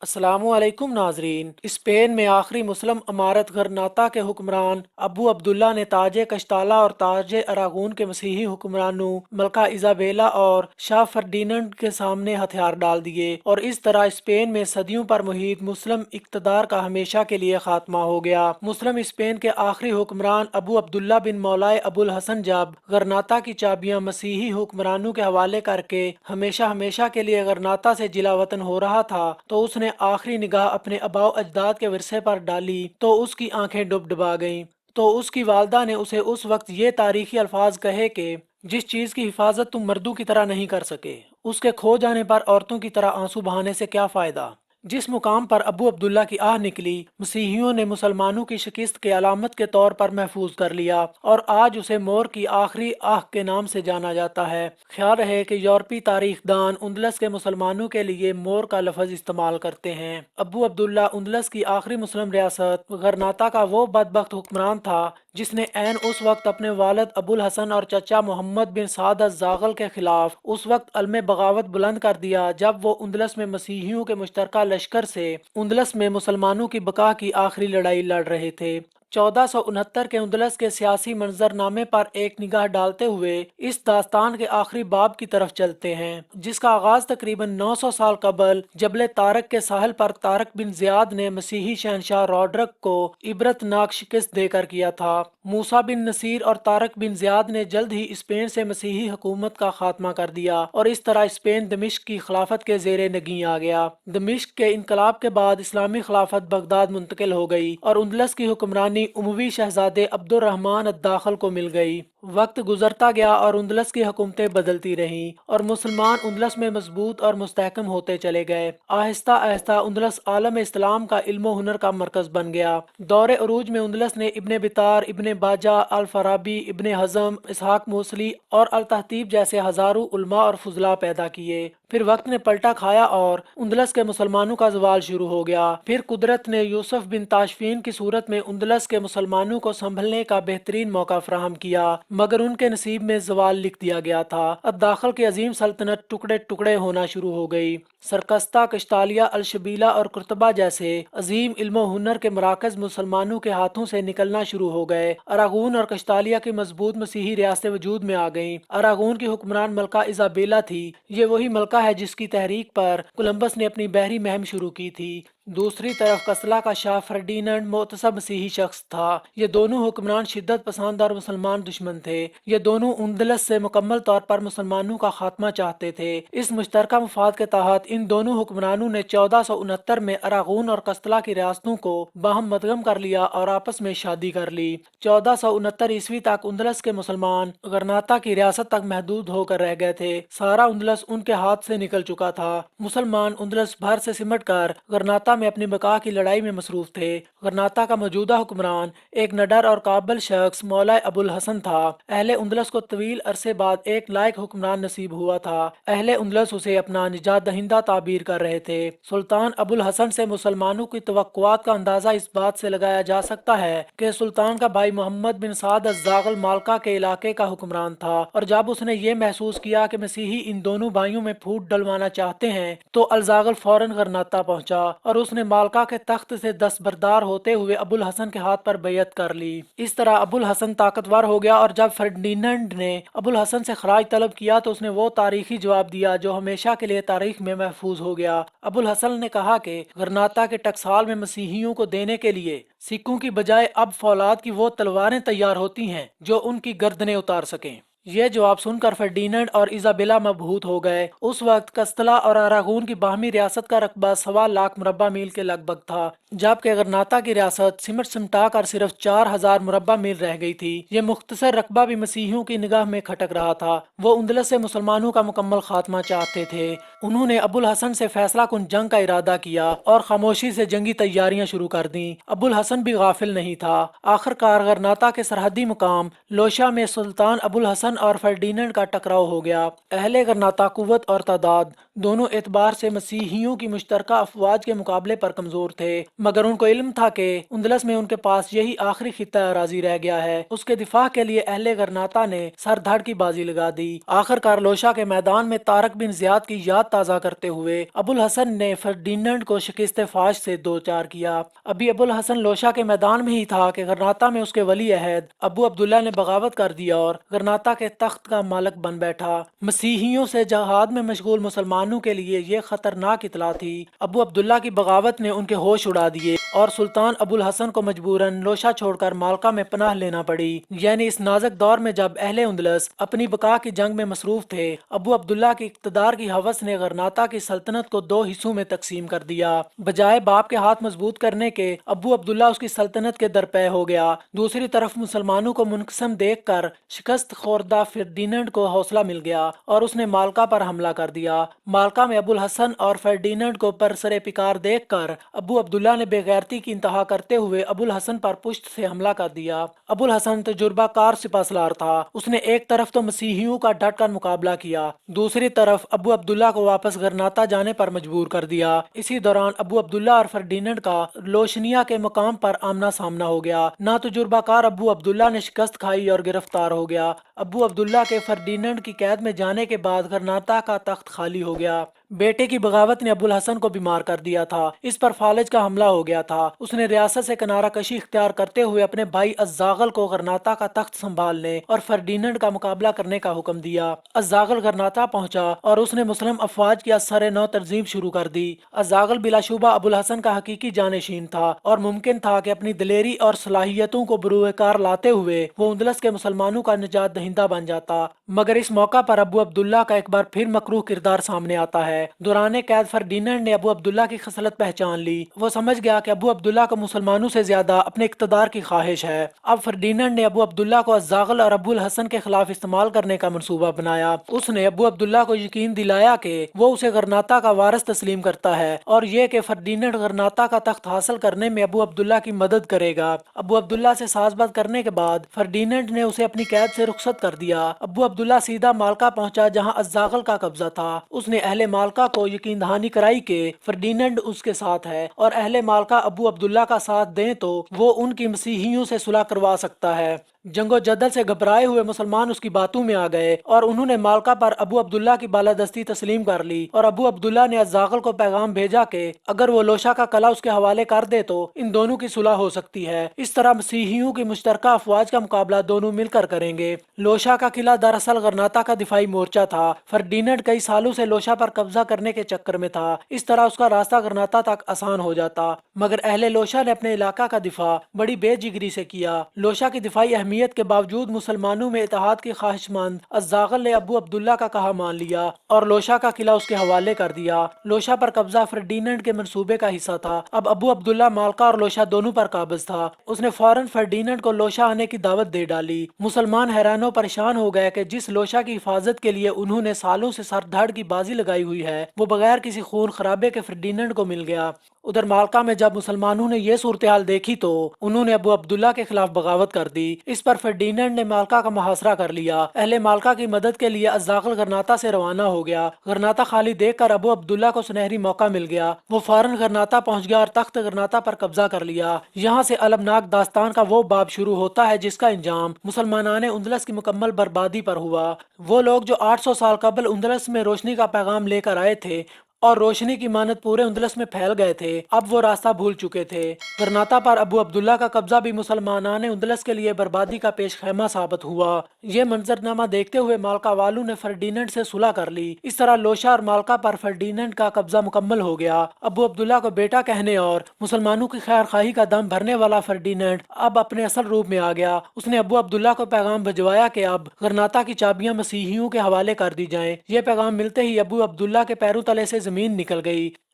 السلام علیکم ناظرین۔ اسپین میں آخری مسلم امارت غرناطہ کے حکمران ابو عبداللہ نے تاج کشتالہ اور تاج اراگون کے مسیحی حکمرانوں ملکہ ایزابیلا اور شاہ فرڈیننڈ کے سامنے ہتھیار ڈال دیے اور اس طرح اسپین میں صدیوں پر محیط مسلم اقتدار کا ہمیشہ کے لیے خاتمہ ہو گیا۔ مسلم اسپین کے آخری حکمران ابو عبداللہ بن مولائے ابو الحسن جب غرناطہ کی چابیاں مسیحی حکمرانوں کے حوالے کر کے ہمیشہ کے لیے غرناطہ سے جلا وطن ہو رہا تھا تو اس نے آخری نگاہ اپنے آباء و اجداد کے ورثے پر ڈالی تو اس کی آنکھیں ڈبا گئیں۔ تو اس کی والدہ نے اسے اس وقت یہ تاریخی الفاظ کہے کہ جس چیز کی حفاظت تم مردوں کی طرح نہیں کر سکے اس کے کھو جانے پر عورتوں کی طرح آنسو بہانے سے کیا فائدہ۔ جس مقام پر ابو عبداللہ کی آہ نکلی مسیحیوں نے مسلمانوں کی شکست کے علامت کے طور پر محفوظ کر لیا اور آج اسے مور کی آخری آہ کے نام سے جانا جاتا ہے۔ خیال رہے کہ یورپی تاریخ دان اندلس کے مسلمانوں کے لیے مور کا لفظ استعمال کرتے ہیں۔ ابو عبداللہ اندلس کی آخری مسلم ریاست غرناطہ کا وہ بدبخت حکمران تھا جس نے عین اس وقت اپنے والد ابو الحسن اور چچا محمد بن سعد الزاغل کے خلاف اس وقت علم بغاوت بلند کر دیا جب وہ اندلس میں مسیحیوں کے مشترکہ لشکر سے اندلس میں مسلمانوں کی بقا کی آخری لڑائی لڑ رہے تھے۔ 1469 کے اندلس کے سیاسی منظر نامے پر ایک نگاہ ڈالتے ہوئے اس داستان کے آخری باب کی طرف چلتے ہیں جس کا آغاز تقریباً 900 سال قبل جبل طارق کے ساحل پر طارق بن زیاد نے مسیحی شہنشاہ روڈرک کو عبرت ناک شکست دے کر کیا تھا۔ موسیٰ بن نصیر اور طارق بن زیاد نے جلد ہی اسپین سے مسیحی حکومت کا خاتمہ کر دیا اور اس طرح اسپین دمشق کی خلافت کے زیر نگیں آ گیا۔ دمشق کے انقلاب کے بعد اسلامی خلافت بغداد منتقل ہو گئی اور اندلس کی حکمرانی اموی شہزادے عبد الرحمن الداخل کو مل گئی۔ وقت گزرتا گیا اور اندلس کی حکومتیں بدلتی رہیں اور مسلمان اندلس میں مضبوط اور مستحکم ہوتے چلے گئے۔ آہستہ آہستہ اندلس عالم اسلام کا علم و ہنر کا مرکز بن گیا۔ دور عروج میں اندلس نے ابن بطار، ابن باجہ، الفارابی، ابن حزم، اسحاق موصلی اور التحتیب جیسے ہزاروں علماء اور فضلاء پیدا کیے۔ پھر وقت نے پلٹا کھایا اور اندلس کے مسلمانوں کا زوال شروع ہو گیا۔ پھر قدرت نے یوسف بن تاشفین کی صورت میں اندلس کے مسلمانوں کو سنبھلنے کا بہترین موقع فراہم کیا مگر ان کے نصیب میں زوال لکھ دیا گیا تھا۔ الداخل کی عظیم سلطنت ٹکڑے ٹکڑے ہونا شروع ہو گئی۔ سرکستہ، کشتالیہ، الشبیلہ اور قرطبہ جیسے عظیم علم و ہنر کے مراکز مسلمانوں کے ہاتھوں سے نکلنا شروع ہو گئے۔ اراگون اور کشتالیہ کی مضبوط مسیحی ریاستیں وجود میں آ گئیں۔ اراگون کی حکمران ملکہ ایزابیلا تھی۔ یہ وہی ملکہ ہے جس کی تحریک پر کولمبس نے اپنی بحری مہم شروع کی تھی۔ دوسری طرف قسطلہ کا شاہ فرڈیننڈ معتصب مسیحی شخص تھا۔ یہ دونوں حکمران شدت پسند اور مسلمان دشمن تھے۔ یہ دونوں اندلس سے مکمل طور پر مسلمانوں کا خاتمہ چاہتے تھے۔ اس مشترکہ مفاد کے تحت ان دونوں حکمرانوں نے 1469 میں اراگون اور قسطلہ کی ریاستوں کو باہم مدغم کر لیا اور آپس میں شادی کر لی۔ 1469 عیسوی تک اندلس کے مسلمان غرناطہ کی ریاست تک محدود ہو کر رہ گئے تھے۔ سارا اندلس ان کے ہاتھ سے نکل چکا تھا۔ مسلمان اندلس بھر سے سمٹ کر غرناطہ میں اپنی بقا کی لڑائی میں مصروف تھے۔ غرناطہ کا موجودہ حکمران ایک نڈر اور قابل شخص مولائے ابو الحسن تھا۔ اہل اندلس کو طویل عرصے بعد ایک لائق حکمران نصیب ہوا تھا۔ اہل اندلس اسے اپنا نجات دہندہ تعبیر کر رہے تھے۔ سلطان ابو الحسن سے مسلمانوں کی توقعات کا اندازہ اس بات سے لگایا جا سکتا ہے کہ سلطان کا بھائی محمد بن سعد الزاغل مالکا کے علاقے کا حکمران تھا اور جب اس نے یہ محسوس کیا کہ مسیحی ان دونوں بھائیوں میں پھوٹ ڈلوانا چاہتے ہیں تو الزاغل فوراً غرناطہ پہنچا اور اس نے مالکا کے تخت سے دستبردار ہوتے ہوئے ابو الحسن کے ہاتھ پر بیعت کر لی۔ اس طرح ابو الحسن طاقتور ہو گیا اور جب فرڈیننڈ نے ابو الحسن سے خراج طلب کیا تو اس نے وہ تاریخی جواب دیا جو ہمیشہ کے لیے تاریخ میں محفوظ ہو گیا۔ ابو الحسن نے کہا کہ غرناطہ کے ٹکسال میں مسیحیوں کو دینے کے لیے سکوں کی بجائے اب فولاد کی وہ تلواریں تیار ہوتی ہیں جو ان کی گردنیں اتار سکیں۔ یہ جواب سن کر فرڈیننڈ اور ایزابیلا مبہوت ہو گئے۔ اس وقت قسطلہ اور اراگون کی باہمی ریاست کا رقبہ 1.25 مربع میل کے لگ بھگ تھا جبکہ غرناطہ کی ریاست سمٹ سمٹا کر صرف 4000 مربع میل رہ گئی تھی۔ یہ مختصر رقبہ بھی مسیحیوں کی نگاہ میں کھٹک رہا تھا۔ وہ اندلس سے مسلمانوں کا مکمل خاتمہ چاہتے تھے۔ انہوں نے ابو الحسن سے فیصلہ کن جنگ کا ارادہ کیا اور خاموشی سے جنگی تیاریاں شروع کر دیں۔ ابو الحسن بھی غافل نہیں تھا۔ آخر کار غرناطہ کے سرحدی مقام لوشا میں سلطان ابو الحسن حسن اور فرڈیننڈ کا ٹکراؤ ہو گیا۔ اہل غرناطہ قوت اور تعداد دونوں اعتبار سے مسیحیوں کی مشترکہ افواج کے مقابلے پر کمزور تھے، مگر ان کو علم تھا کہ اندلس میں ان کے پاس یہی آخری خطہ اراضی رہ گیا ہے۔ اس کے دفاع کے لیے اہل غرناطہ نے سر دھڑ کی بازی لگا دی۔ آخر کار لوشا کے میدان میں طارق بن زیاد کی یاد تازہ کرتے ہوئے ابو الحسن نے فرڈیننڈ کو شکست فاش سے دو چار کیا۔ ابھی ابو الحسن لوشا کے میدان میں ہی تھا کہ غرناطہ میں اس کے ولی عہد ابو عبداللہ نے بغاوت کر دیا اور غرناطہ کے تخت کا مالک بن بیٹھا۔ مسیحیوں سے جہاد میں مشغول مسلمانوں کے لیے یہ خطرناک اطلاع تھی۔ ابو عبداللہ کی بغاوت نے ان کے ہوش اڑا دیے اور سلطان ابو الحسن کو مجبوراً لوشا چھوڑ کر مالکا میں پناہ لینا پڑی۔ یعنی اس نازک دور میں جب اہل اندلس اپنی بقا کی جنگ میں مصروف تھے، ابو عبداللہ کی اقتدار کی ہوس نے غرناطہ کی سلطنت کو دو حصوں میں تقسیم کر دیا۔ بجائے باپ کے ہاتھ مضبوط کرنے کے، ابو عبداللہ اس کی سلطنت کے درپے ہو گیا۔ دوسری طرف مسلمانوں کو منقسم دیکھ کر شکست خوردہ فرڈیننڈ کو حوصلہ مل گیا اور اس نے مالکا پر حملہ کر دیا۔ مالکا میں ابو الحسن اور فرڈیننڈ کو پرسر پیکار دیکھ کر ابو عبداللہ نے بے غیرتی کی انتہا کرتے ہوئے ابو الحسن پر پشت سے حملہ کر دیا۔ ابو الحسن تجربہ کار سپہ سالار تھا۔ اس نے ایک طرف تو مسیحیوں کا ڈٹ کر مقابلہ کیا، دوسری طرف ابو عبداللہ کو واپس غرناطہ جانے پر مجبور کر دیا۔ اسی دوران ابو عبداللہ اور فرڈیننڈ کا لوشنیا کے مقام پر آمنا سامنا ہو گیا۔ نا تجربہ کار ابو عبداللہ نے شکست کھائی اور گرفتار ہو گیا۔ ابو عبداللہ کے فرڈیننڈ کی قید میں جانے کے بعد غرناطہ کا تخت خالی ہو گیا۔ بیٹے کی بغاوت نے ابو الحسن کو بیمار کر دیا تھا۔ اس پر فالج کا حملہ ہو گیا تھا۔ اس نے ریاست سے کنارہ کشی اختیار کرتے ہوئے اپنے بھائی الزاغل کو غرناطہ کا تخت سنبھالنے اور فرڈیننڈ کا مقابلہ کرنے کا حکم دیا۔ الزاغل غرناطہ پہنچا اور اس نے مسلم افواج کی از سر نو تنظیم شروع کر دی۔ الزاغل بلا شبہ ابو الحسن کا حقیقی جانشین تھا اور ممکن تھا کہ اپنی دلیری اور صلاحیتوں کو بروئے کار لاتے ہوئے وہ اندلس کے مسلمانوں کا نجات دہندہ بن جاتا، مگر اس موقع پر ابو عبداللہ کا ایک بار پھر مکروہ کردار سامنے آتا ہے۔ دوران قید فرڈیننڈ نے ابو عبداللہ کی خصلت پہچان لی۔ وہ سمجھ گیا کہ ابو عبداللہ کو مسلمانوں سے زیادہ اپنے اقتدار کی خواہش ہے۔ اب فرڈیننڈ نے ابو عبداللہ کو الزاغل اور ابو الحسن کے خلاف استعمال کرنے کا منصوبہ بنایا۔ اس نے ابو عبداللہ کو یقین دلایا کہ وہ اسے غرناطہ کا وارث تسلیم کرتا ہے اور یہ کہ فرڈیننڈ غرناطہ کا تخت حاصل کرنے میں ابو عبداللہ کی مدد کرے گا۔ ابو عبداللہ سے ساز بات کرنے کے بعد فرڈیننڈ نے اسے اپنی قید سے رخصت کر دیا۔ ابو عبداللہ سیدھا مالکا پہنچا جہاں الزاغل کا قبضہ تھا۔ اس نے اہل مالکا کو یقین دہانی کرائی کہ فرڈیننڈ اس کے ساتھ ہے اور اہل مالکا ابو عبداللہ کا ساتھ دیں تو وہ ان کی مسیحیوں سے صلح کروا سکتا ہے۔ جنگ و جدل سے گھبرائے ہوئے مسلمان اس کی باتوں میں آ گئے اور انہوں نے مالکا پر ابو عبداللہ کی بالادستی تسلیم کر لی اور ابو عبداللہ نے الزاغل کو پیغام بھیجا کہ اگر وہ لوشا کا قلعہ اس کے حوالے کر دے تو ان دونوں کی صلح ہو سکتی ہے۔ اس طرح مسیحیوں کی مشترکہ افواج کا مقابلہ دونوں مل کر کریں گے۔ لوشا کا قلعہ دراصل غرناطہ کا دفاعی مورچہ تھا۔ فرڈیننڈ کئی سالوں سے لوشا پر قبضہ کرنے کے چکر میں تھا، اس طرح اس کا راستہ غرناطہ تک آسان ہو جاتا، مگر اہل لوشا نے اپنے علاقہ کا دفاع بڑی بے جگری سے کیا۔ لوشا کی دفاعی اہمیت کے باوجود مسلمانوں میں اتحاد کی خواہش مند الزاغل نے ابو عبداللہ کا کہا مان لیا اور لوشا کا قلعہ اس کے حوالے کر دیا۔ لوشا پر قبضہ فرڈیننڈ کے منصوبے کا حصہ تھا۔ اب ابو عبداللہ مالکا اور لوشا دونوں پر قابض تھا۔ اس نے فوراً فرڈیننڈ کو لوشا آنے کی دعوت دے ڈالی۔ مسلمان حیران و پریشان ہو گئے کہ جس لوشا کی حفاظت کے لیے انہوں نے سالوں سے سر دھڑ کی بازی لگائی ہوئی ہے وہ بغیر کسی خون خرابے کے فرڈیننڈ کو مل گیا۔ ادھر مالکا میں جب مسلمانوں نے یہ صورتحال دیکھی تو انہوں نے ابو عبداللہ کے خلاف بغاوت کر دی۔ اس پر فرڈیننڈ نے مالکا کا محاصرہ کر لیا۔ اہل مالکا کی مدد کے لیے الزاغل غرناطہ سے روانہ ہو گیا۔ غرناطہ خالی دیکھ کر ابو عبداللہ کو سنہری موقع مل گیا۔ وہ فوراً غرناطہ پہنچ گیا اور تخت غرناطہ پر قبضہ کر لیا۔ یہاں سے المناک داستان کا وہ باب شروع ہوتا ہے جس کا انجام مسلمانان اندلس کی مکمل بربادی پر ہوا۔ وہ لوگ جو 800 سال قبل اندلس میں روشنی کا پیغام لے کر آئے تھے اور روشنی کی مانند پورے اندلس میں پھیل گئے تھے، اب وہ راستہ بھول چکے تھے۔ غرناطہ پر ابو عبداللہ کا قبضہ بھی مسلمانان اندلس کے لیے بربادی کا پیش خیمہ ثابت ہوا۔ یہ منظرنامہ دیکھتے ہوئے مالکا والوں نے فرڈیننڈ سے صلح کر لی۔ اس طرح لوشا اور مالکا پر فرڈیننڈ کا قبضہ مکمل ہو گیا۔ ابو عبداللہ کو بیٹا کہنے اور مسلمانوں کی خیر خواہی کا دم بھرنے والا فرڈیننڈ اب اپنے اصل روپ میں آ گیا۔ اس نے ابو عبداللہ کو پیغام بھجوایا کہ اب غرناطہ کی چابیاں مسیحیوں کے حوالے کر دی جائیں۔ یہ پیغام ملتے ہی ابو عبداللہ کے پیروں تلے سے زمین نکل گئی۔